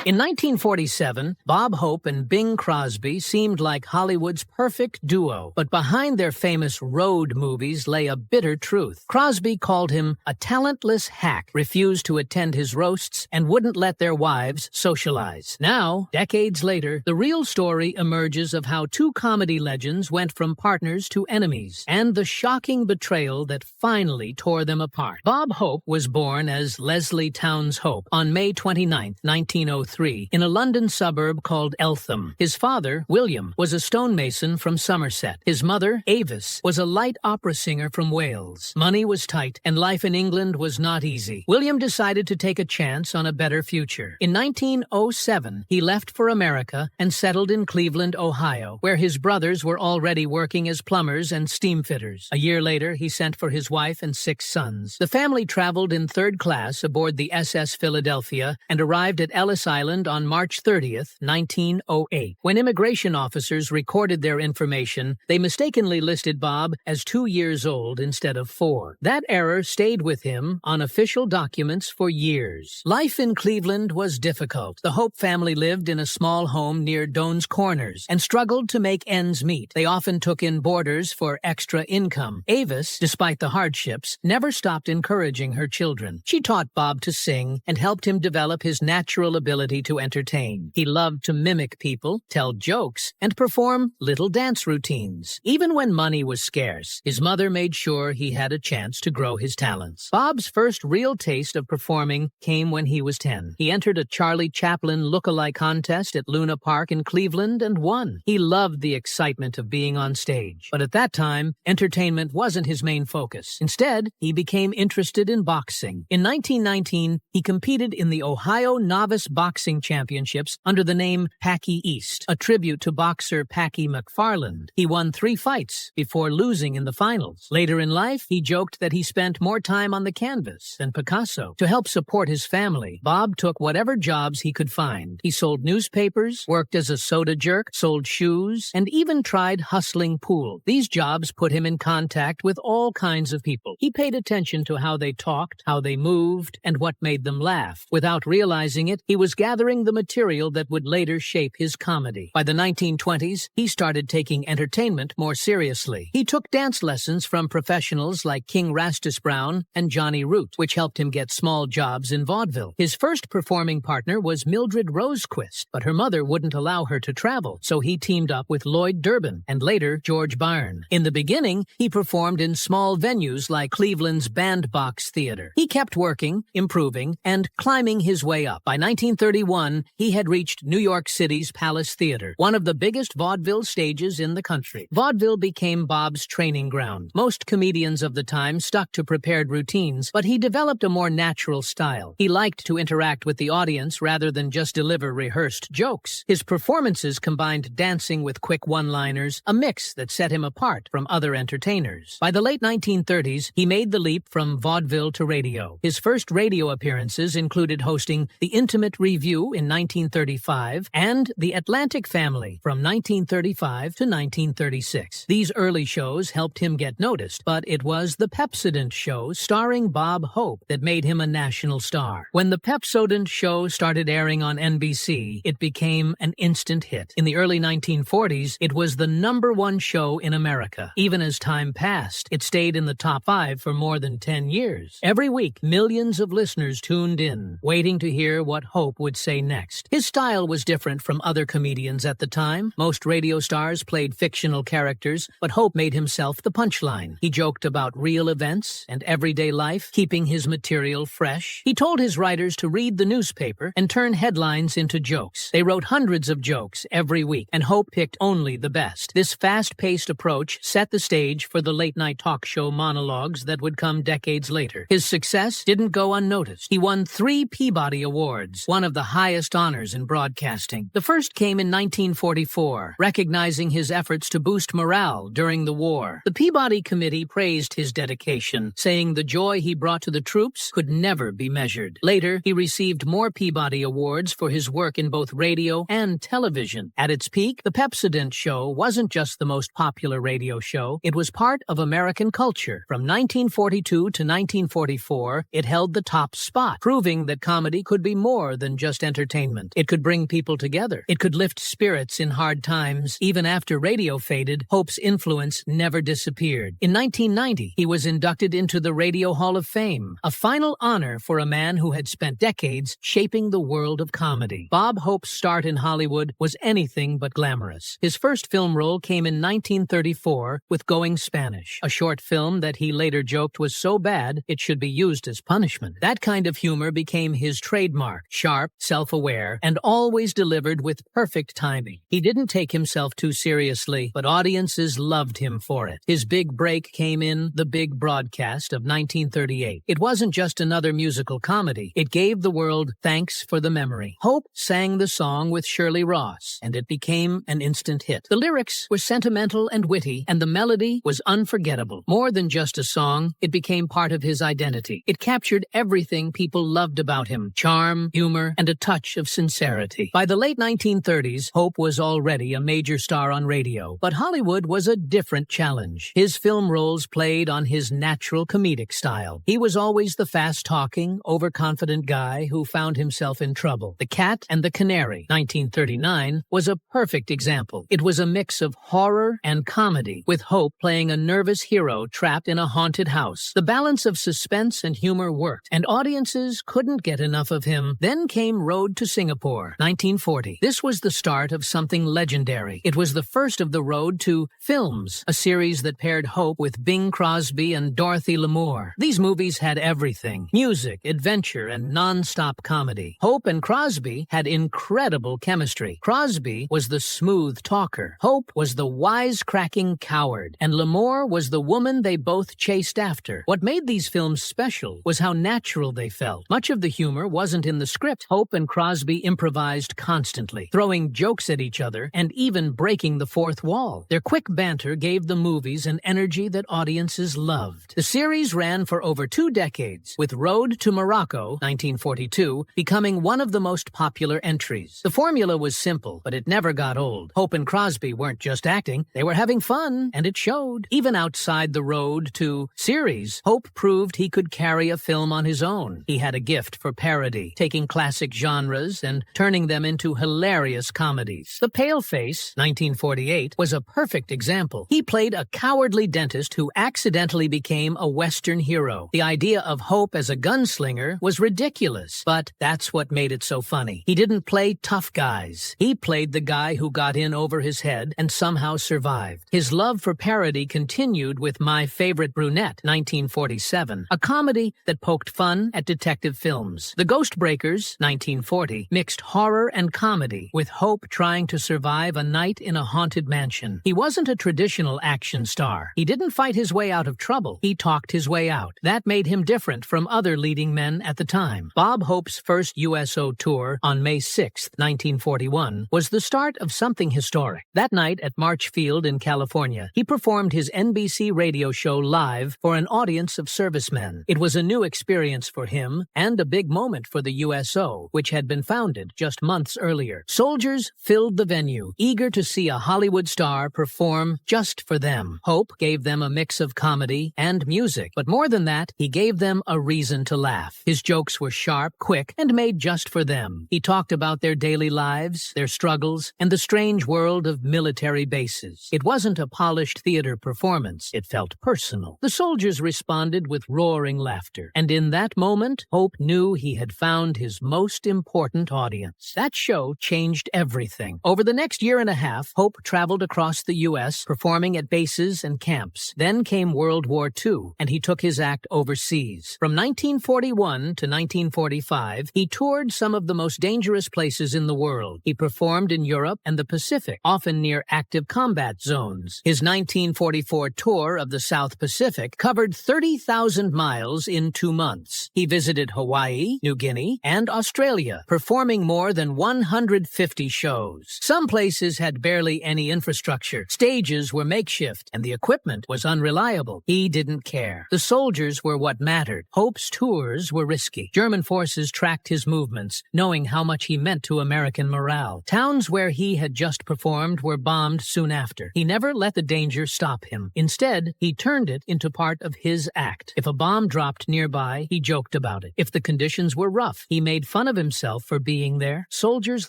In 1947, Bob Hope and Bing Crosby seemed like Hollywood's perfect duo, but behind their famous road movies lay a bitter truth. Crosby called him a talentless hack, refused to attend his roasts, and wouldn't let their wives socialize. Now, decades later, the real story emerges of how two comedy legends went from partners to enemies, and the shocking betrayal that finally tore them apart. Bob Hope was born as Leslie Towns Hope on May 29, 1903. In a London suburb called Eltham. His father, William, was a stonemason from Somerset. His mother, Avis, was a light opera singer from Wales. Money was tight, and life in England was not easy. William decided to take a chance on a better future. In 1907, he left for America and settled in Cleveland, Ohio, where his brothers were already working as plumbers and steam fitters. A year later, he sent for his wife and 6 sons. The family traveled in third class aboard the SS Philadelphia and arrived at Ellis Island on March 30th, 1908. When immigration officers recorded their information, they mistakenly listed Bob as 2 years old instead of 4. That error stayed with him on official documents for years. Life in Cleveland was difficult. The Hope family lived in a small home near Doan's Corners and struggled to make ends meet. They often took in boarders for extra income. Avis, despite the hardships, never stopped encouraging her children. She taught Bob to sing and helped him develop his natural ability to entertain. He loved to mimic people, tell jokes, and perform little dance routines. Even when money was scarce, his mother made sure he had a chance to grow his talents. Bob's first real taste of performing came when he was 10. He entered a Charlie Chaplin look-alike contest at Luna Park in Cleveland and won. He loved the excitement of being on stage. But at that time, entertainment wasn't his main focus. Instead, he became interested in boxing. In 1919, he competed in the Ohio Novice Boxing Championships under the name Packy East, a tribute to boxer Packy McFarland. He won 3 fights before losing in the finals. Later in life, he joked that he spent more time on the canvas than Picasso. To help support his family, Bob took whatever jobs he could find. He sold newspapers, worked as a soda jerk, sold shoes, and even tried hustling pool. These jobs put him in contact with all kinds of people. He paid attention to how they talked, how they moved, and what made them laugh. Without realizing it, he was gathering the material that would later shape his comedy. By the 1920s, he started taking entertainment more seriously. He took dance lessons from professionals like King Rastus Brown and Johnny Root, which helped him get small jobs in vaudeville. His first performing partner was Mildred Rosequist, but her mother wouldn't allow her to travel, so he teamed up with Lloyd Durbin and later George Byrne. In the beginning, he performed in small venues like Cleveland's Bandbox Theater. He kept working, improving, and climbing his way up. By 1931, he had reached New York City's Palace Theater, one of the biggest vaudeville stages in the country. Vaudeville became Bob's training ground. Most comedians of the time stuck to prepared routines, but he developed a more natural style. He liked to interact with the audience rather than just deliver rehearsed jokes. His performances combined dancing with quick one-liners, a mix that set him apart from other entertainers. By the late 1930s, he made the leap from vaudeville to radio. His first radio appearances included hosting The Intimate Review in 1935 and The Atlantic Family from 1935 to 1936. These early shows helped him get noticed, but it was The Pepsodent Show starring Bob Hope that made him a national star. When The Pepsodent Show started airing on NBC, it became an instant hit. In the early 1940s, it was the #1 show in America. Even as time passed, it stayed in the top 5 for more than 10 years. Every week, millions of listeners tuned in, waiting to hear what Hope would say next. His style was different from other comedians at the time. Most radio stars played fictional characters, but Hope made himself the punchline. He joked about real events and everyday life, keeping his material fresh. He told his writers to read the newspaper and turn headlines into jokes. They wrote hundreds of jokes every week, and Hope picked only the best. This fast-paced approach set the stage for the late-night talk show monologues that would come decades later. His success didn't go unnoticed. He won 3 Peabody Awards, one of the highest honors in broadcasting. The first came in 1944, recognizing his efforts to boost morale during the war. The Peabody Committee praised his dedication, saying the joy he brought to the troops could never be measured. Later, he received more Peabody Awards for his work in both radio and television. At its peak, The Pepsodent Show wasn't just the most popular radio show, it was part of American culture. From 1942 to 1944, it held the top spot, proving that comedy could be more than just just entertainment. It could bring people together. It could lift spirits in hard times. Even after radio faded, Hope's influence never disappeared. In 1990, he was inducted into the Radio Hall of Fame, a final honor for a man who had spent decades shaping the world of comedy. Bob Hope's start in Hollywood was anything but glamorous. His first film role came in 1934 with Going Spanish, a short film that he later joked was so bad it should be used as punishment. That kind of humor became his trademark, sharp, self-aware, and always delivered with perfect timing. He didn't take himself too seriously, but audiences loved him for it. His big break came in The Big Broadcast of 1938. It wasn't just another musical comedy. It gave the world Thanks for the Memory. Hope sang the song with Shirley Ross, and it became an instant hit. The lyrics were sentimental and witty, and the melody was unforgettable. More than just a song, it became part of his identity. It captured everything people loved about him: charm, humor, and a touch of sincerity. By the late 1930s, Hope was already a major star on radio, but Hollywood was a different challenge. His film roles played on his natural comedic style. He was always the fast-talking, overconfident guy who found himself in trouble. The Cat and the Canary, 1939, was a perfect example. It was a mix of horror and comedy, with Hope playing a nervous hero trapped in a haunted house. The balance of suspense and humor worked, and audiences couldn't get enough of him. Then came Road to Singapore, 1940. This was the start of something legendary. It was the first of the Road to Films, a series that paired Hope with Bing Crosby and Dorothy Lamour. These movies had everything: music, adventure, and non-stop comedy. Hope and Crosby had incredible chemistry. Crosby was the smooth talker. Hope was the wisecracking coward. And Lamour was the woman they both chased after. What made these films special was how natural they felt. Much of the humor wasn't in the script. Hope and Crosby improvised constantly, throwing jokes at each other and even breaking the fourth wall. Their quick banter gave the movies an energy that audiences loved. The series ran for over 2 decades, with Road to Morocco, 1942, becoming one of the most popular entries. The formula was simple, but it never got old. Hope and Crosby weren't just acting, they were having fun, and it showed. Even outside the Road to series, Hope proved he could carry a film on his own. He had a gift for parody, taking classic genres and turning them into hilarious comedies. The Paleface, 1948, was a perfect example. He played a cowardly dentist who accidentally became a Western hero. The idea of Hope as a gunslinger was ridiculous, but that's what made it so funny. He didn't play tough guys. He played the guy who got in over his head and somehow survived. His love for parody continued with My Favorite Brunette, 1947, a comedy that poked fun at detective films. The Ghostbreakers, 1940, mixed horror and comedy, with Hope trying to survive a night in a haunted mansion. He wasn't a traditional action star. He didn't fight his way out of trouble. He talked his way out. That made him different from other leading men at the time. Bob Hope's first USO tour on May 6, 1941, was the start of something historic. That night at March Field in California, he performed his NBC radio show live for an audience of servicemen. It was a new experience for him and a big moment for the USO, which had been founded just months earlier. Soldiers filled the venue, eager to see a Hollywood star perform just for them. Hope gave them a mix of comedy and music, but more than that, he gave them a reason to laugh. His jokes were sharp, quick, and made just for them. He talked about their daily lives, their struggles, and the strange world of military bases. It wasn't a polished theater performance. It felt personal. The soldiers responded with roaring laughter, and in that moment, Hope knew he had found his most important audience. That show changed everything. Over the next year and a half, Hope traveled across the U.S., performing at bases and camps. Then came World War II, and he took his act overseas. From 1941 to 1945, he toured some of the most dangerous places in the world. He performed in Europe and the Pacific, often near active combat zones. His 1944 tour of the South Pacific covered 30,000 miles in 2 months. He visited Hawaii, New Guinea, and Australia, performing more than 150 shows. Some places had barely any infrastructure. Stages were makeshift, and the equipment was unreliable. He didn't care. The soldiers were what mattered. Hope's tours were risky. German forces tracked his movements, knowing how much he meant to American morale. Towns where he had just performed were bombed soon after. He never let the danger stop him. Instead, he turned it into part of his act. If a bomb dropped nearby, he joked about it. If the conditions were rough, he made fun of himself for being there. Soldiers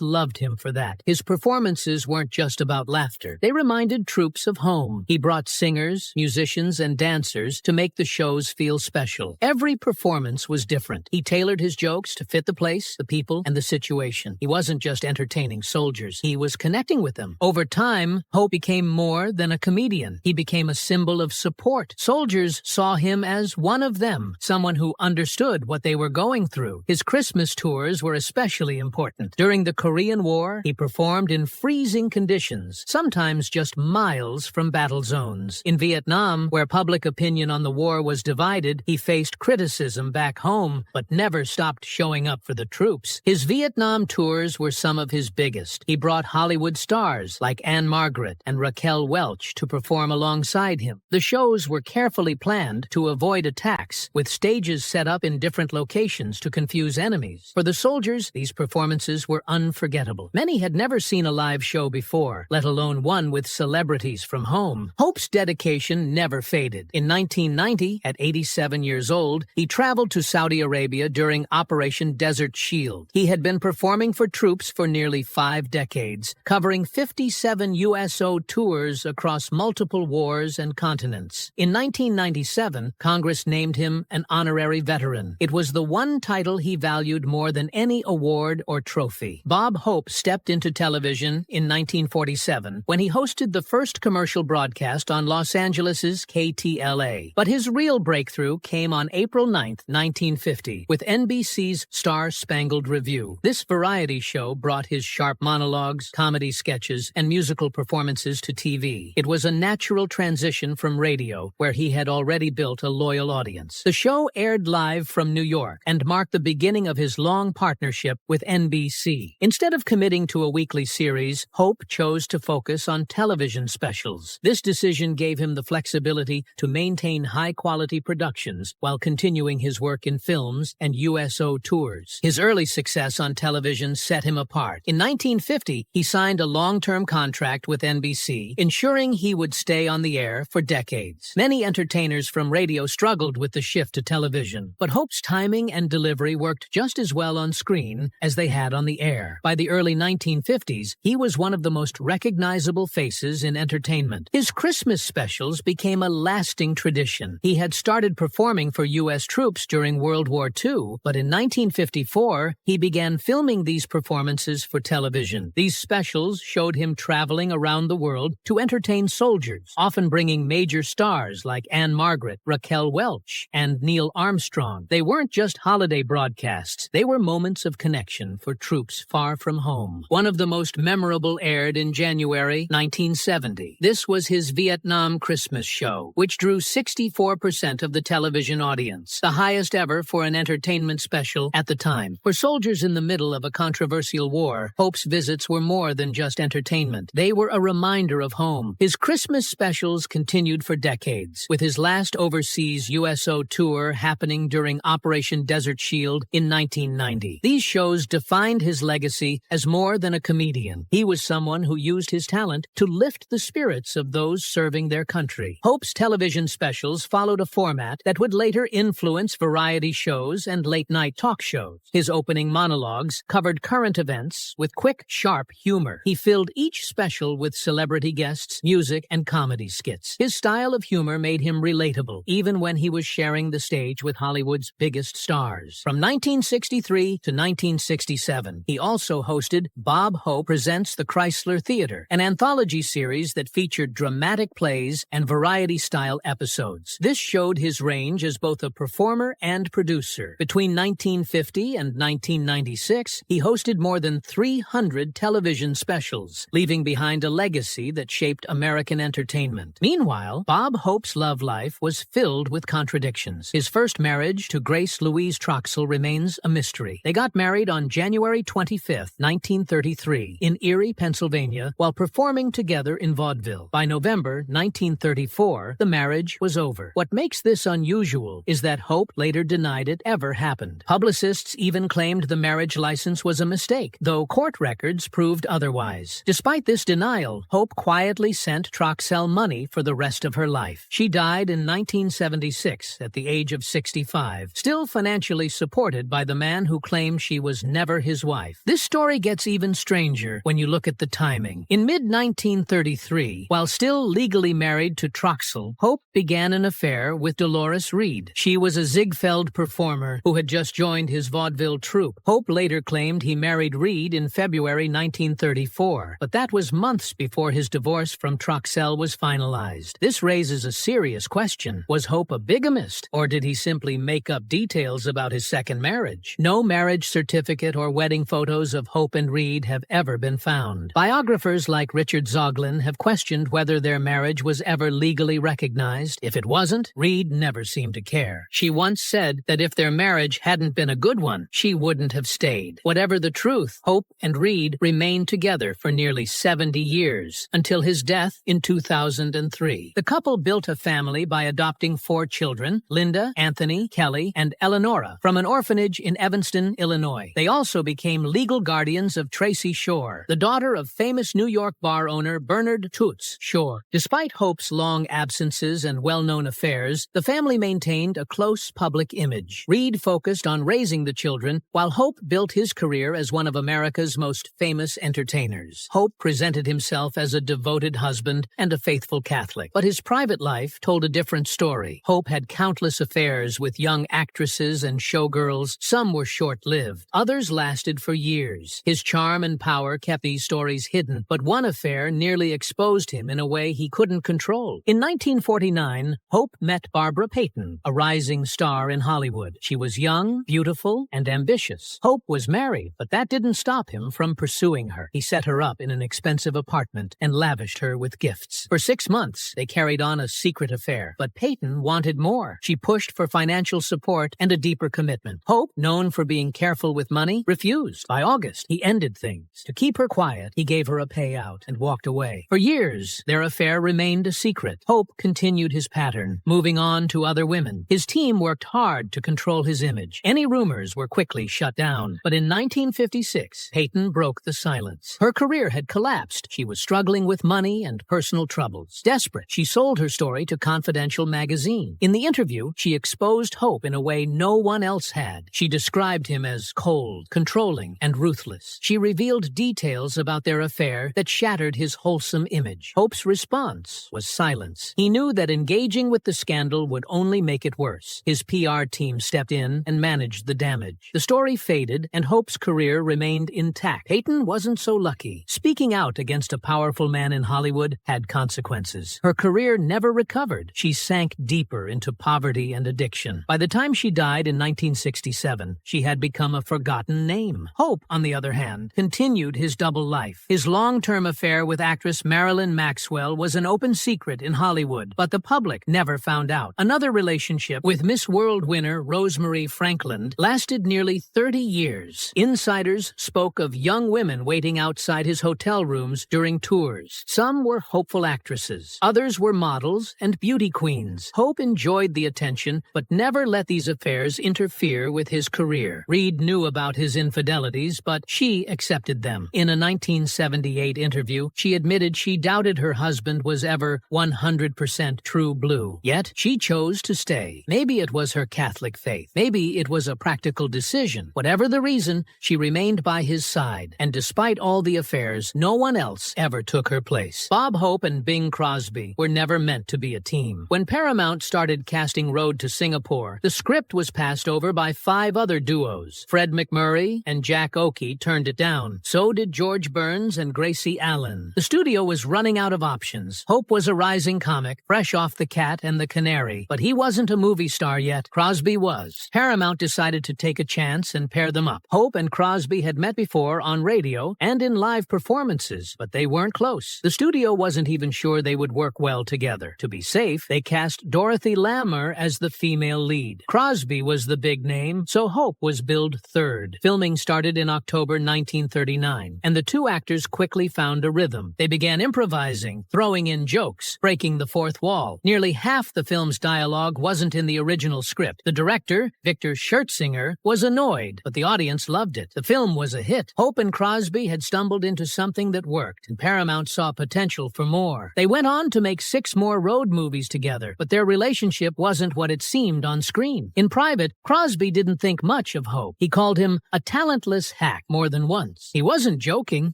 loved him for that. His performances weren't just about laughter. They reminded troops of home. He brought singers, musicians, and dancers to make the shows feel special. Every performance was different. He tailored his jokes to fit the place, the people, and the situation. He wasn't just entertaining soldiers. He was connecting with them. Over time, Hope became more than a comedian. He became a symbol of support. Soldiers saw him as one of them, someone who understood what they were going through. His Christmas tours were especially important. During the Korean War, he performed in freezing conditions, sometimes just miles from battle zones. In Vietnam, where public opinion on the war was divided, he faced criticism back home, but never stopped showing up for the troops. His Vietnam tours were some of his biggest. He brought Hollywood stars like Anne Margaret and Raquel Welch to perform alongside him. The shows were carefully planned to avoid attacks, with stages set up in different locations to confuse enemies. For the soldiers, these performances were unforgettable. Many had never seen a live show before, let alone one with celebrities from home. Hope's dedication never faded. In 1990, at 87 years old, he traveled to Saudi Arabia during Operation Desert Shield. He had been performing for troops for nearly 5 decades, covering 57 USO tours across multiple wars and continents. In 1997, Congress named him an honorary veteran. It was the one title he valued more than any award or trophy. Bob Hope stepped into television in 1947 when he hosted the first commercial broadcast on Los Angeles' KTLA. But his real breakthrough came on April 9, 1950, with NBC's Star-Spangled Review. This variety show brought his sharp monologues, comedy sketches, and musical performances to TV. It was a natural transition from radio, where he had already built a loyal audience. The show aired live from New York and marked the beginning of his long partnership with NBC. Instead of committing to a weekly series, Hope chose to focus on television specials. This decision gave him the flexibility to maintain high-quality productions while continuing his work in films and USO tours. His early success on television set him apart. In 1950, he signed a long-term contract with NBC, ensuring he would stay on the air for decades. Many entertainers from radio struggled with the shift to television, but Hope's timing and delivery worked just as well on screen as they had on the air. By the early 1950s, he was one of the most recognizable faces in entertainment. His Christmas specials became a lasting tradition. He had started performing for U.S. troops during World War II, but in 1954, he began filming these performances for television. These specials showed him traveling around the world to entertain soldiers, often bringing major stars like Anne Margaret, Raquel Welch, and Neil Armstrong. They weren't just holiday broadcasts. They were moments of connection for troops far from home. One of the most memorable aired in January 1970. This was his Vietnam Christmas show, which drew 64% of the television audience, the highest ever for an entertainment special at the time. For soldiers in the middle of a controversial war, Hope's visits were more than just entertainment. They were a reminder of home. His Christmas specials continued for decades, with his last overseas USO tour happening during Operation Desert Shield in 1990. These shows defined his legacy as more than a comedian. He was someone who used his talent to lift the spirits of those serving their country. Hope's television specials followed a format that would later influence variety shows and late-night talk shows. His opening monologues covered current events with quick, sharp humor. He filled each special with celebrity guests, music, and comedy skits. His style of humor made him relatable, even when he was sharing the stage with Hollywood's biggest stars. From 1963 to 1967, he also hosted Bob Hope Presents the Chrysler Theater, an anthology series that featured dramatic plays and variety-style episodes. This showed his range as both a performer and producer. Between 1950 and 1996, he hosted more than 300 television specials, leaving behind a legacy that shaped American entertainment. Meanwhile, Bob Hope's love life was filled with contradictions. His first marriage to Grace Louise Troxell remains a mystery. They got married on January 25, 1933, in Erie, Pennsylvania, while performing together in Vaudeville. By November 1934, the marriage was over. What makes this unusual is that Hope later denied it ever happened. Publicists even claimed the marriage license was a mistake, though court records proved otherwise. Despite this denial, Hope quietly sent Troxell money for the rest of her life. She died in 1976 at the age of 65, still financially supported by the man who claimed claimed she was never his wife. This story gets even stranger when you look at the timing. In mid-1933, while still legally married to Troxel, Hope began an affair with Dolores Reed. She was a Ziegfeld performer who had just joined his vaudeville troupe. Hope later claimed he married Reed in February 1934, but that was months before his divorce from Troxel was finalized. This raises a serious question. Was Hope a bigamist, or did he simply make up details about his second marriage? No marriage certificate or wedding photos of Hope and Reed have ever been found. Biographers like Richard Zoglin have questioned whether their marriage was ever legally recognized. If it wasn't, Reed never seemed to care. She once said that if their marriage hadn't been a good one, she wouldn't have stayed. Whatever the truth, Hope and Reed remained together for nearly 70 years, until his death in 2003. The couple built a family by adopting 4 children, Linda, Anthony, Kelly, and Eleonora, from an orphanage in Evanston, Illinois. They also became legal guardians of Tracy Shore, the daughter of famous New York bar owner Bernard Toots Shore. Despite Hope's long absences and well-known affairs, the family maintained a close public image. Reed focused on raising the children, while Hope built his career as one of America's most famous entertainers. Hope presented himself as a devoted husband and a faithful Catholic, but his private life told a different story. Hope had countless affairs with young actresses and showgirls. Some were short-lived. Others lasted for years. His charm and power kept these stories hidden, but one affair nearly exposed him in a way he couldn't control. In 1949, Hope met Barbara Payton, a rising star in Hollywood. She was young, beautiful, and ambitious. Hope was married, but that didn't stop him from pursuing her. He set her up in an expensive apartment and lavished her with gifts. For 6 months, they carried on a secret affair, but Payton wanted more. She pushed for financial support and a deeper commitment. Hope, known for being careful with money, refused. By August, he ended things. To keep her quiet, he gave her a payout and walked away. For years, their affair remained a secret. Hope continued his pattern, moving on to other women. His team worked hard to control his image. Any rumors were quickly shut down. But in 1956, Payton broke the silence. Her career had collapsed. She was struggling with money and personal troubles. Desperate, she sold her story to Confidential magazine. In the interview, she exposed Hope in a way no one else had. She described him as cold, controlling, and ruthless. She revealed details about their affair that shattered his wholesome image. Hope's response was silence. He knew that engaging with the scandal would only make it worse. His PR team stepped in and managed the damage. The story faded, and Hope's career remained intact. Payton wasn't so lucky. Speaking out against a powerful man in Hollywood had consequences. Her career never recovered. She sank deeper into poverty and addiction. By the time she died in 1967, she had become a forgotten name. Hope, on the other hand, continued his double life. His long-term affair with actress Marilyn Maxwell was an open secret in Hollywood, but the public never found out. Another relationship with Miss World winner Rosemary Franklin lasted nearly 30 years. Insiders spoke of young women waiting outside his hotel rooms during tours. Some were hopeful actresses. Others were models and beauty queens. Hope enjoyed the attention, but never let these affairs interfere with his career. Reed knew about his infidelities, but she accepted them. In a 1978 interview, she admitted she doubted her husband was ever 100% true blue. Yet, she chose to stay. Maybe it was her Catholic faith. Maybe it was a practical decision. Whatever the reason, she remained by his side. And despite all the affairs, no one else ever took her place. Bob Hope and Bing Crosby were never meant to be a team. When Paramount started casting Road to Singapore, the script was passed over by 5 other duos. Fred McMurray and Jack Oakey turned it down. So did George Burns and Gracie Allen. The studio was running out of options. Hope was a rising comic, fresh off The Cat and the Canary, but he wasn't a movie star yet. Crosby was. Paramount decided to take a chance and pair them up. Hope and Crosby had met before on radio and in live performances, but they weren't close. The studio wasn't even sure they would work well together. To be safe, they cast Dorothy Lamour as the female lead. Crosby was the big name, so Hope was billed third. Filming started in October 1939, and the two actors quickly found a rhythm. They began improvising, throwing in jokes, breaking the fourth wall. Nearly half the film's dialogue wasn't in the original script. The director, Victor Schertzinger, was annoyed, but the audience loved it. The film was a hit. Hope and Crosby had stumbled into something that worked, and Paramount saw potential for more. They went on to make 6 more road movies together, but their relationship wasn't what it seemed on screen. In private, Crosby didn't think much of Hope. Hope. He called him a talentless hack more than once. He wasn't joking.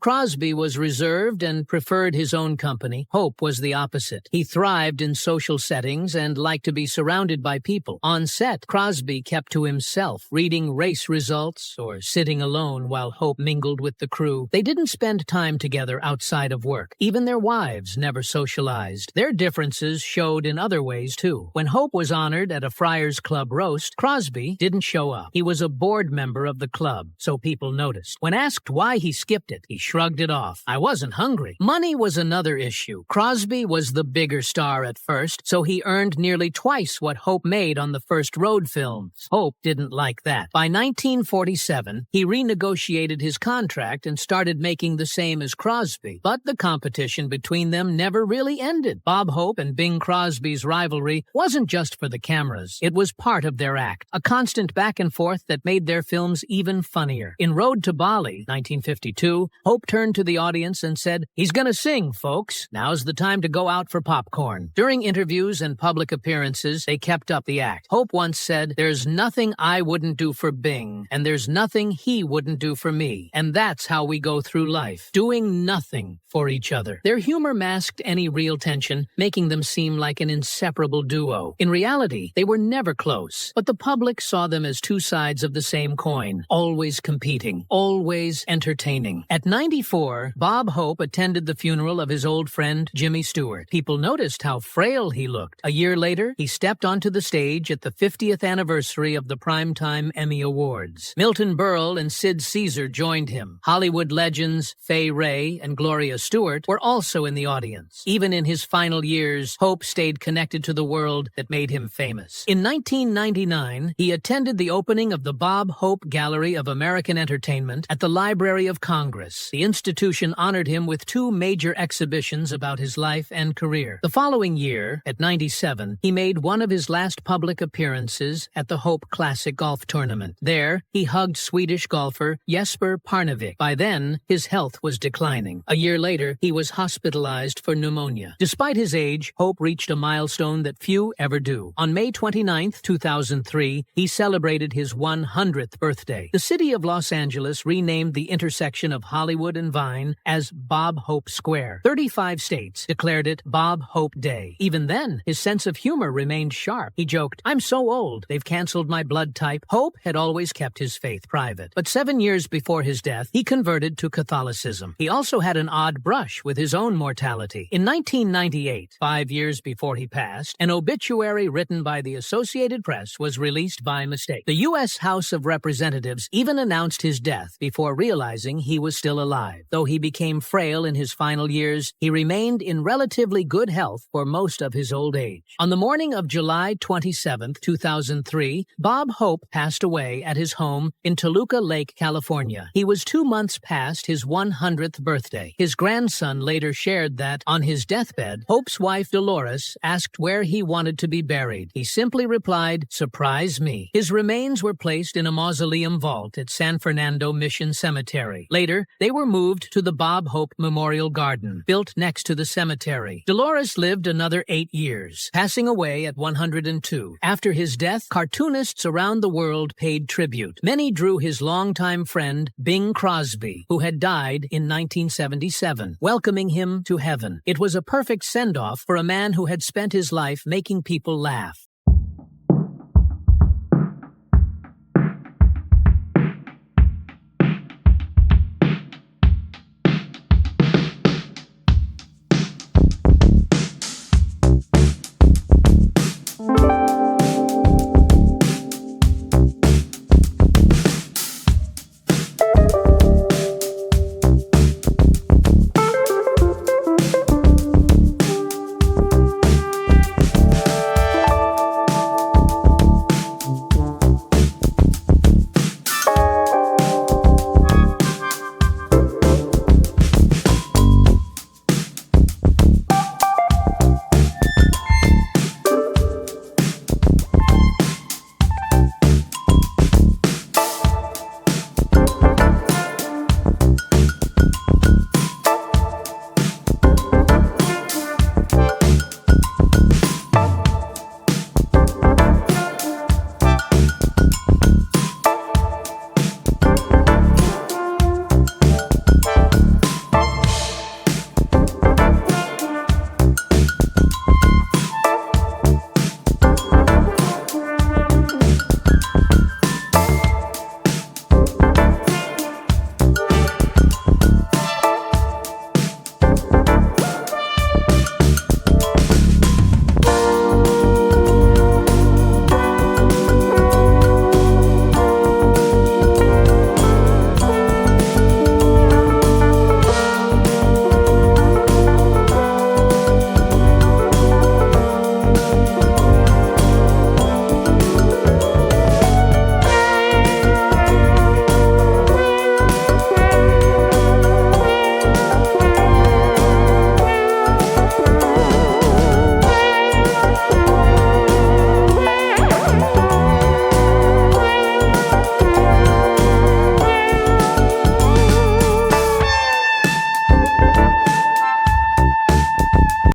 Crosby was reserved and preferred his own company. Hope was the opposite. He thrived in social settings and liked to be surrounded by people. On set, Crosby kept to himself, reading race results or sitting alone while Hope mingled with the crew. They didn't spend time together outside of work. Even their wives never socialized. Their differences showed in other ways, too. When Hope was honored at a Friars Club roast, Crosby didn't show up. He was a board member of the club, so people noticed. When asked why he skipped it, he shrugged it off. I wasn't hungry. Money was another issue. Crosby was the bigger star at first, so he earned nearly twice what Hope made on the first road films. Hope didn't like that. By 1947, he renegotiated his contract and started making the same as Crosby. But the competition between them never really ended. Bob Hope and Bing Crosby's rivalry wasn't just for the cameras. It was part of their act, a constant back and forth that made their films even funnier. In Road to Bali, 1952, Hope turned to the audience and said, "He's gonna sing, folks. Now's the time to go out for popcorn." During interviews and public appearances, they kept up the act. Hope once said, "There's nothing I wouldn't do for Bing, and there's nothing he wouldn't do for me. And that's how we go through life, doing nothing for each other." Their humor masked any real tension, making them seem like an inseparable duo. In reality, they were never close, but the public saw them as two sides of the same coin, always competing, always entertaining. At 94, Bob Hope attended the funeral of his old friend Jimmy Stewart. People noticed how frail he looked. A year later, he stepped onto the stage at the 50th anniversary of the Primetime Emmy Awards. Milton Berle and Sid Caesar joined him. Hollywood legends Fay Wray and Gloria Stewart were also in the audience. Even in his final years, Hope stayed connected to the world that made him famous. In 1999, he attended the opening of the Bob Hope Gallery of American Entertainment at the Library of Congress. The institution honored him with two major exhibitions about his life and career. The following year, at 97, he made one of his last public appearances at the Hope Classic Golf Tournament. There, he hugged Swedish golfer Jesper Parnevik. By then, his health was declining. A year later, he was hospitalized for pneumonia. Despite his age, Hope reached a milestone that few ever do. On May 29, 2003, he celebrated his 100th birthday. The city of Los Angeles renamed the intersection of Hollywood and Vine as Bob Hope Square. 35 states declared it Bob Hope Day. Even then, his sense of humor remained sharp. He joked, "I'm so old, they've canceled my blood type." Hope had always kept his faith private. But 7 years before his death, he converted to Catholicism. He also had an odd brush with his own mortality. In 1998, 5 years before he passed, an obituary written by the Associated Press was released by mistake. The U.S. House of Representatives even announced his death before realizing he was still alive. Though he became frail in his final years, he remained in relatively good health for most of his old age. On the morning of July 27, 2003, Bob Hope passed away at his home in Toluca Lake, California. He was 2 months past his 100th birthday. His grandson later shared that, on his deathbed, Hope's wife Dolores asked where he wanted to be buried. He simply replied, "Surprise me." His remains were placed in a mausoleum vault at San Fernando Mission Cemetery. Later, they were moved to the Bob Hope Memorial Garden, built next to the cemetery. Dolores lived another 8 years, passing away at 102. After his death, cartoonists around the world paid tribute. Many drew his longtime friend, Bing Crosby, who had died in 1977, welcoming him to heaven. It was a perfect send-off for a man who had spent his life making people laugh.